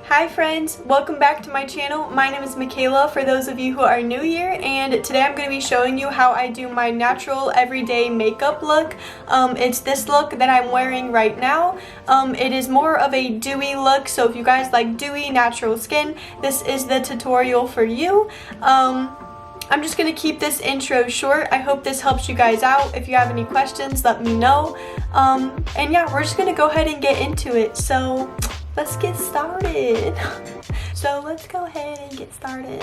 Hi friends, welcome back to my channel. My name is Michaela for those of you who are new here, and today I'm going to be showing you how I do my natural everyday makeup look. It's this look that I'm wearing right now. It is more of a dewy look, so if you guys like dewy natural skin, this is the tutorial for you. I'm just going to keep this intro short. I hope this helps you guys out. If you have any questions, let me know. And yeah, we're just going to go ahead and get into it. So let's get started. So let's go ahead and get started.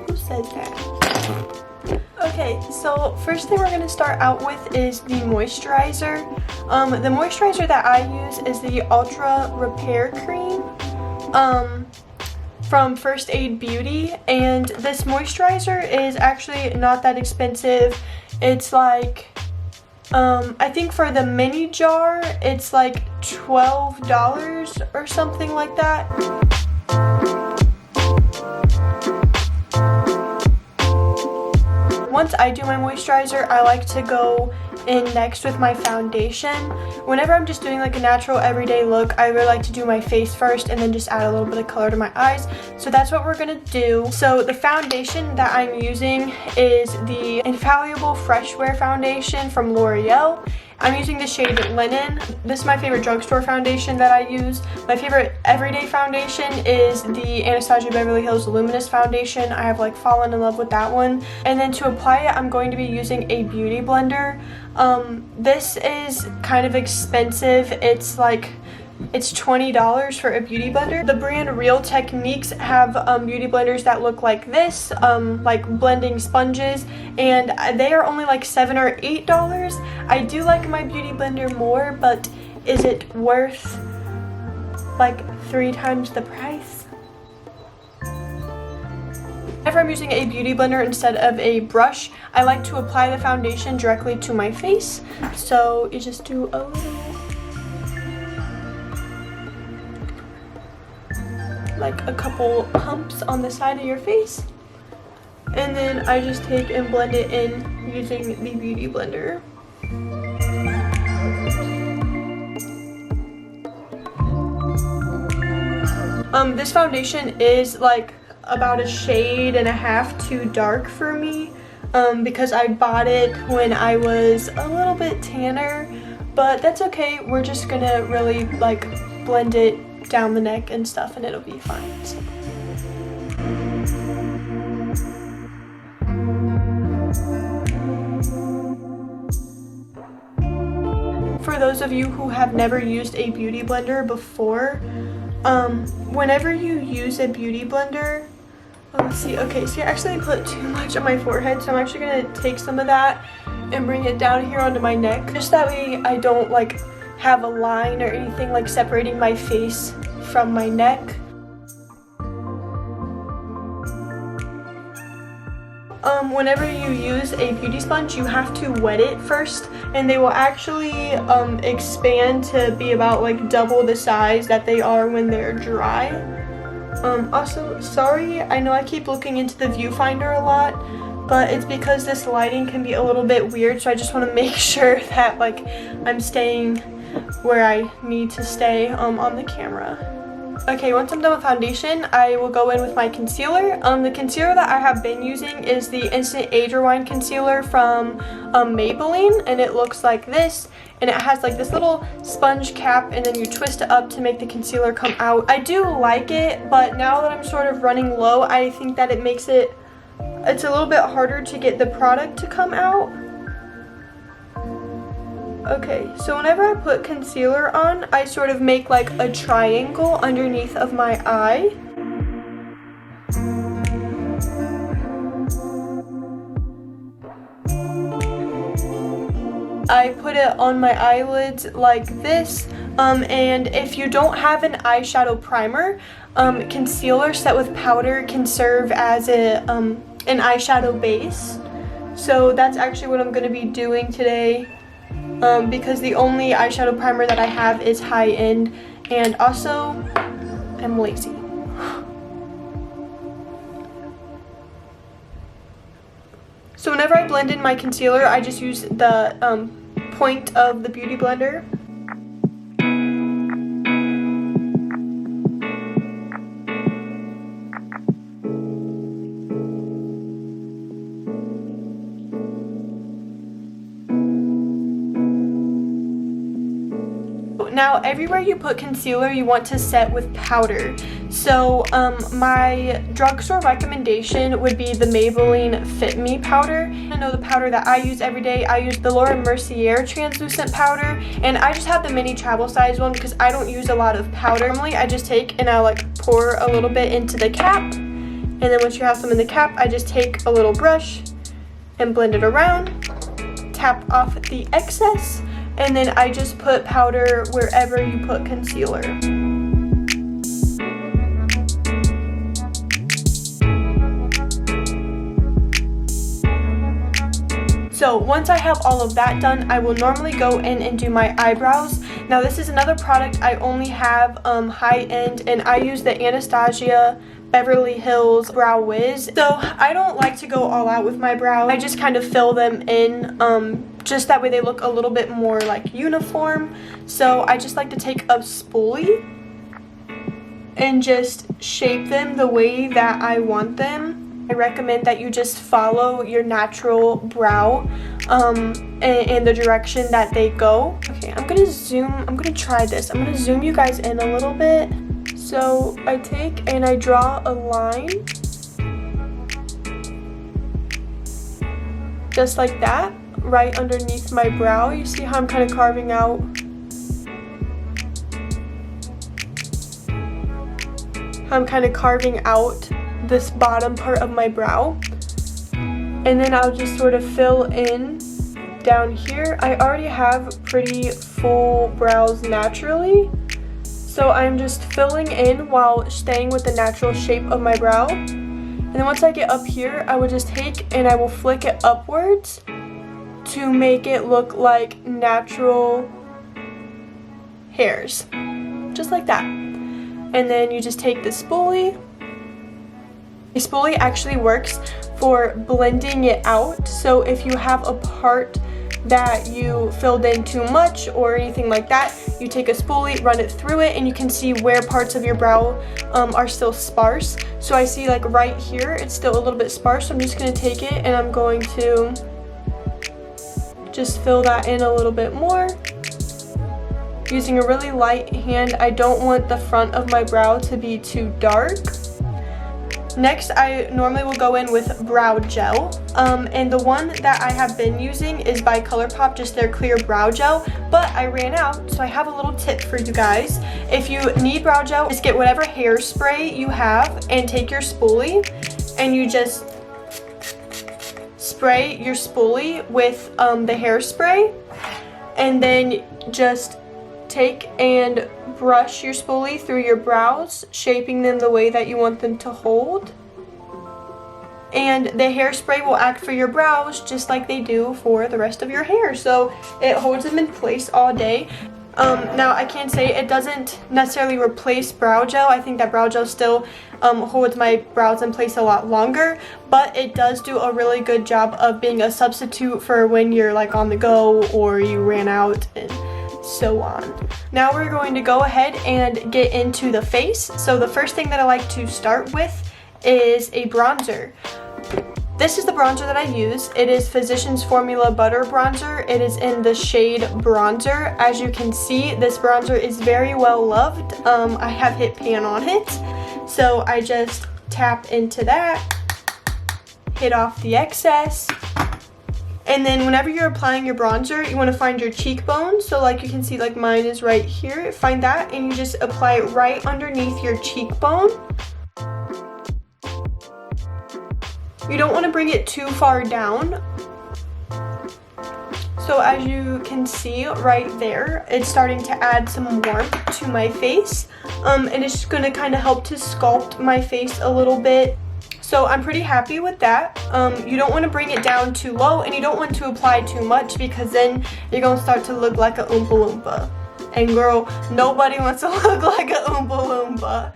Who said that? Okay, so first thing we're going to start out with is the moisturizer. The moisturizer that I use is the Ultra Repair Cream from First Aid Beauty, and this moisturizer is actually not that expensive. It's like I think for the mini jar, it's like $12 or something like that. Once I do my moisturizer, I like to go in next with my foundation. Whenever I'm just doing like a natural everyday look, I really like to do my face first and then just add a little bit of color to my eyes. So that's what we're gonna do. So the foundation that I'm using is the Infallible Fresh Wear Foundation from L'Oreal. I'm using the shade Linen. This is my favorite drugstore foundation that I use. My favorite everyday foundation is the Anastasia Beverly Hills Luminous Foundation. I have like fallen in love with that one. And then to apply it, I'm going to be using a beauty blender. This is kind of expensive. It's $20 for a beauty blender. The brand Real Techniques have beauty blenders that look like this, like blending sponges, and they are only like $7 or $8. I do like my beauty blender more, but is it worth like 3 times the price? Whenever I'm using a beauty blender instead of a brush, I like to apply the foundation directly to my face. So you just do a little, like a couple pumps on the side of your face, and then I just take and blend it in using the beauty blender. This foundation is like about a shade and a half too dark for me, because I bought it when I was a little bit tanner, but that's okay. We're just gonna really like blend it down the neck and stuff, and it'll be fine. So. For those of you who have never used a beauty blender before, whenever you use a beauty blender, let's see, okay, so you actually put too much on my forehead, so I'm actually gonna take some of that and bring it down here onto my neck, just that way I don't like have a line or anything like separating my face from my neck. Whenever you use a beauty sponge, you have to wet it first, and they will actually expand to be about like double the size that they are when they're dry. Also, sorry, I know I keep looking into the viewfinder a lot, but it's because this lighting can be a little bit weird, so I just want to make sure that like I'm staying where I need to stay on the camera. Okay, once I'm done with foundation, I will go in with my concealer. The concealer that I have been using is the Instant Age Rewind Concealer from Maybelline, and it looks like this, and it has like this little sponge cap, and then you twist it up to make the concealer come out. I do like it, but now that I'm sort of running low, I think that it's a little bit harder to get the product to come out. Okay, so whenever I put concealer on, I sort of make like a triangle underneath of my eye. I put it on my eyelids like this, and if you don't have an eyeshadow primer, concealer set with powder can serve as an eyeshadow base. So that's actually what I'm going to be doing today. Because the only eyeshadow primer that I have is high-end, and also I'm lazy. So whenever I blend in my concealer, I just use the point of the beauty blender. now everywhere you put concealer, you want to set with powder. So my drugstore recommendation would be the Maybelline Fit Me powder. I know the powder that I use every day. I use the Mercier translucent powder, and I just have the mini travel size one because I don't use a lot of powder. Normally I just take and I like pour a little bit into the cap, and then once you have some in the cap, I just take a little brush and blend it around, tap off the excess, and then I just put powder wherever you put concealer. So once I have all of that done, I will normally go in and do my eyebrows. Now this is another product I only have high-end, and I use the Anastasia Beverly Hills Brow Wiz. So I don't like to go all out with my brows. I just kind of fill them in, just that way they look a little bit more like uniform. So I just like to take a spoolie and just shape them the way that I want them. I recommend that you just follow your natural brow in the direction that they go. Okay, I'm gonna try this. I'm gonna zoom you guys in a little bit. So I take and I draw a line just like that right underneath my brow. You see how I'm kind of carving out? This bottom part of my brow, and then I'll just sort of fill in down here. I already have pretty full brows naturally, so I'm just filling in while staying with the natural shape of my brow. And then once I get up here, I will just take and I will flick it upwards to make it look like natural hairs, just like that. And then you just take the spoolie. The spoolie actually works for blending it out, so if you have a part that you filled in too much or anything like that, you take a spoolie, run it through it, and you can see where parts of your brow are still sparse. So I see like right here it's still a little bit sparse, so I'm just going to take it and I'm going to just fill that in a little bit more using a really light hand. I don't want the front of my brow to be too dark. Next, I normally will go in with brow gel, and the one that I have been using is by ColourPop, just their clear brow gel, but I ran out, so I have a little tip for you guys. If you need brow gel, just get whatever hairspray you have and take your spoolie, and you just spray your spoolie with the hairspray, and then just take and brush your spoolie through your brows, shaping them the way that you want them to hold. And the hairspray will act for your brows just like they do for the rest of your hair. So it holds them in place all day. Now I can say it doesn't necessarily replace brow gel. I think that brow gel still holds my brows in place a lot longer, but it does do a really good job of being a substitute for when you're like on the go or you ran out and so on. Now we're going to go ahead and get into the face. So the first thing that I like to start with is a bronzer. This is the bronzer that I use. It is Physicians Formula Butter Bronzer. It is in the shade Bronzer. As you can see, this bronzer is very well loved. I have hit pan on it. So I just tap into that, hit off the excess. And then whenever you're applying your bronzer, you want to find your cheekbone. So like you can see, like mine is right here. Find that and you just apply it right underneath your cheekbone. You don't want to bring it too far down. So as you can see right there, it's starting to add some warmth to my face. And it's just going to kind of help to sculpt my face a little bit. So I'm pretty happy with that. You don't want to bring it down too low, and you don't want to apply too much because then you're going to start to look like a Oompa Loompa. And girl, nobody wants to look like a Oompa Loompa.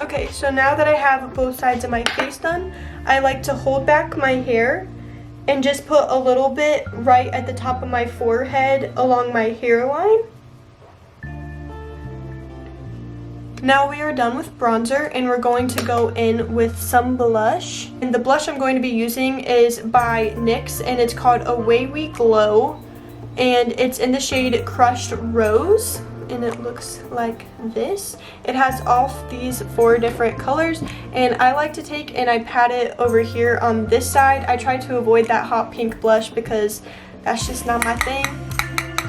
Okay, so now that I have both sides of my face done, I like to hold back my hair and just put a little bit right at the top of my forehead along my hairline. Now we are done with bronzer and we're going to go in with some blush. And the blush I'm going to be using is by NYX and it's called Away We Glow. And it's in the shade Crushed Rose. And it looks like this. It has all these 4 different colors, and I like to take and I pat it over here on this side. I try to avoid that hot pink blush because that's just not my thing.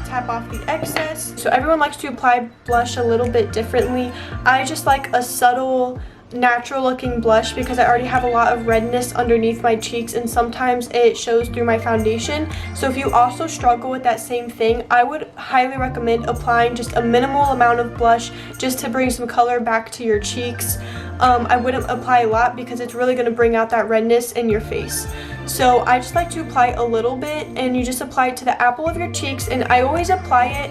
Tap off the excess. So everyone likes to apply blush a little bit differently. I just like a subtle, natural looking blush because I already have a lot of redness underneath my cheeks and sometimes it shows through my foundation. So if you also struggle with that same thing, I would highly recommend applying just a minimal amount of blush just to bring some color back to your cheeks. I wouldn't apply a lot because it's really going to bring out that redness in your face. So I just like to apply a little bit, and you just apply it to the apple of your cheeks, and I always apply it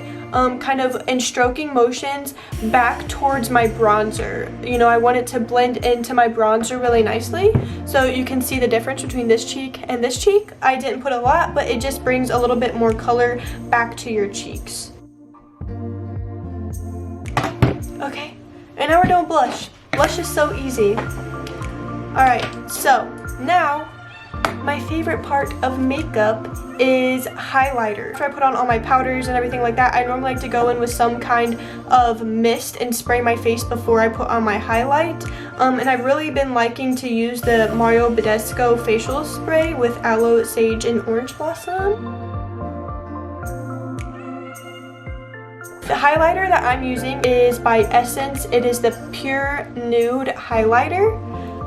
kind of in stroking motions back towards my bronzer. You know, I want it to blend into my bronzer really nicely, so you can see the difference between this cheek and this cheek. I didn't put a lot, but it just brings a little bit more color back to your cheeks. Okay, and now we're doing blush. Blush is so easy. Alright, so now my favorite part of makeup is highlighter. After I put on all my powders and everything like that, I normally like to go in with some kind of mist and spray my face before I put on my highlight. And I've really been liking to use the Mario Badescu facial spray with aloe, sage, and orange blossom. The highlighter that I'm using is by Essence. It is the Pure Nude highlighter,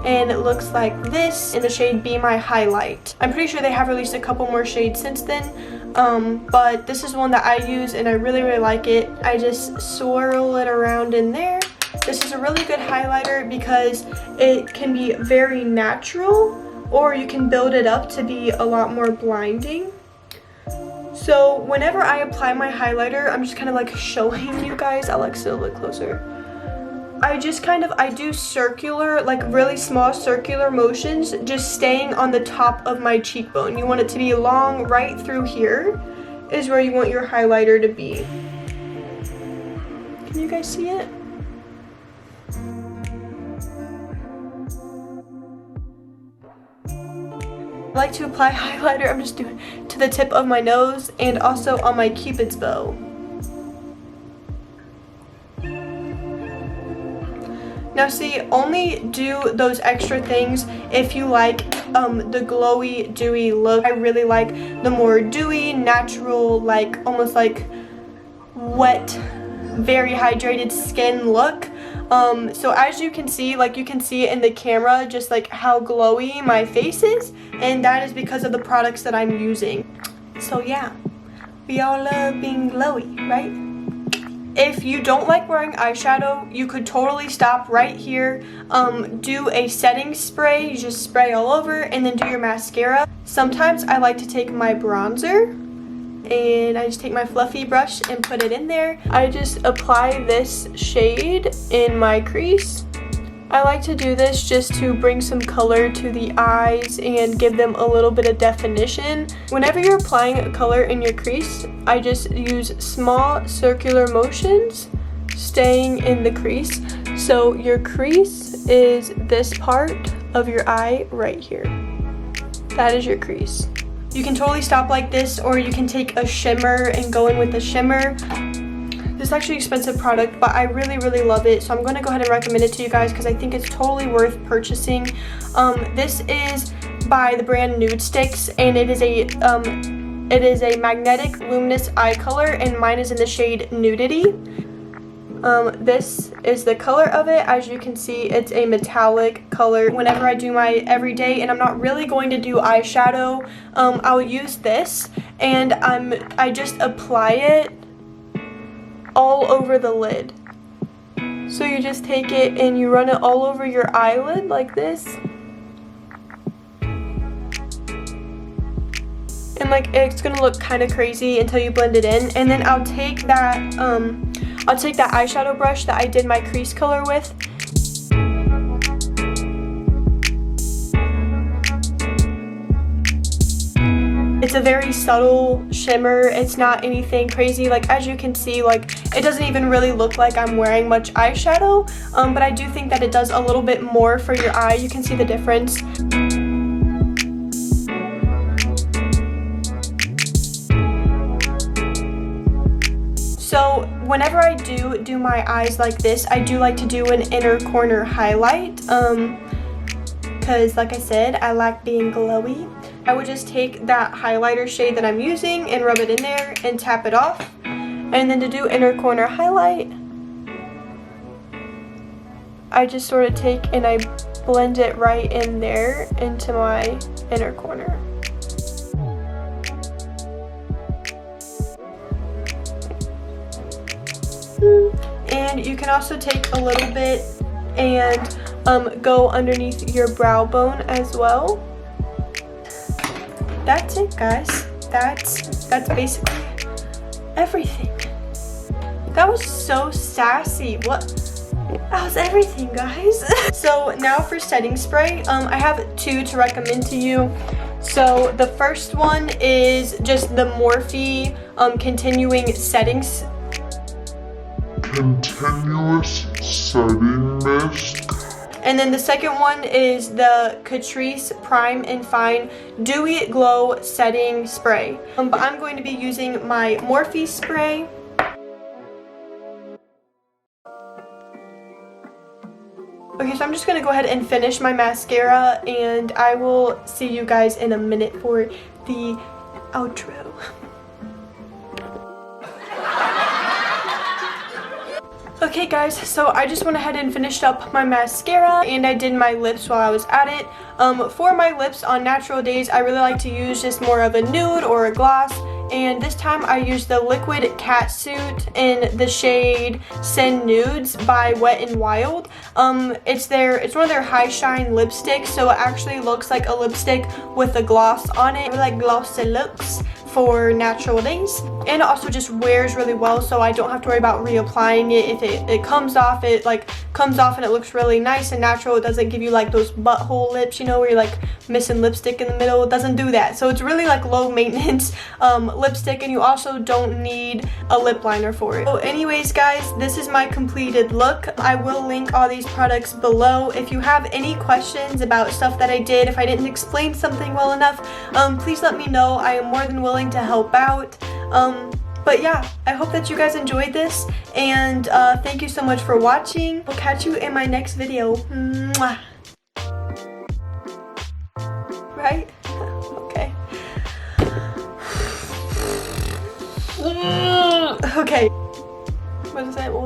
and it looks like this in the shade Be My Highlight. I'm pretty sure they have released a couple more shades since then, but this is one that I use and I really like it. I just swirl it around in there. This is a really good highlighter because it can be very natural, or you can build it up to be a lot more blinding. So whenever I apply my highlighter, I'm just kind of like showing you guys. Alexa, look closer. I do circular, like really small circular motions, just staying on the top of my cheekbone. You want it to be long right through here is where you want your highlighter to be. Can you guys see it? I like to apply highlighter, I'm just doing to the tip of my nose and also on my Cupid's bow. Now see, only do those extra things if you like the glowy, dewy look. I really like the more dewy, natural, like almost like wet, very hydrated skin look. So as you can see, like you can see in the camera just like how glowy my face is, and that is because of the products that I'm using. So yeah, we all love being glowy, right? If you don't like wearing eyeshadow, you could totally stop right here, do a setting spray, you just spray all over, and then do your mascara. Sometimes I like to take my bronzer, and I just take my fluffy brush and put it in there. I just apply this shade in my crease. I like to do this just to bring some color to the eyes and give them a little bit of definition. Whenever you're applying a color in your crease, I just use small circular motions staying in the crease. So your crease is this part of your eye right here. That is your crease. You can totally stop like this, or you can take a shimmer and go in with a shimmer. This is actually an expensive product, but I really love it, so I'm going to go ahead and recommend it to you guys because I think it's totally worth purchasing. This is by the brand Nude Sticks, and it is a magnetic luminous eye color, and mine is in the shade Nudity. This is the color of it. As you can see, it's a metallic color. Whenever I do my everyday and I'm not really going to do eyeshadow, I'll use this, and I just apply it all over the lid. So you just take it and you run it all over your eyelid like this. And like it's gonna look kind of crazy until you blend it in. And then I'll take that eyeshadow brush that I did my crease color with. It's It's a very subtle shimmer. It's not anything crazy. Like, as you can see, like, it doesn't even really look like I'm wearing much eyeshadow, but I do think that it does a little bit more for your eye. You can see the difference. So whenever I do my eyes like this, I do like to do an inner corner highlight, because like I said, I like being glowy. I would just take that highlighter shade that I'm using and rub it in there and tap it off. And then to do inner corner highlight, I just sort of take and I blend it right in there into my inner corner. And you can also take a little bit and go underneath your brow bone as well. That's it, guys. That's basically everything. That was so sassy. What? That was everything, guys. So now for setting spray, I have two to recommend to you. So the first one is just the Morphe continuing settings. Continuous setting mist. And then the second one is the Catrice Prime and Fine Dewy Glow Setting Spray. But I'm going to be using my Morphe spray. Okay, so I'm just going to go ahead and finish my mascara, and I will see you guys in a minute for the outro. Okay guys, so I just went ahead and finished up my mascara, and I did my lips while I was at it. For my lips on natural days, I really like to use just more of a nude or a gloss, and this time I used the Liquid Catsuit in the shade Send Nudes by Wet n Wild. It's one of their high shine lipsticks, so it actually looks like a lipstick with a gloss on it. I really like glossy looks for natural days, and it also just wears really well, so I don't have to worry about reapplying it. If it comes off, it like comes off and it looks really nice and natural. It doesn't give you like those butthole lips, you know, where you're like missing lipstick in the middle. It doesn't do that. So it's really like low maintenance lipstick, and you also don't need a lip liner for it. So anyways guys, this is my completed look. I will link all these products below. If you have any questions about stuff that I did, if I didn't explain something well enough, please let me know. I am more than willing to help out. But yeah, I hope that you guys enjoyed this, and thank you so much for watching. I'll catch you in my next video. Mwah. Right? Okay. Okay. What was I saying?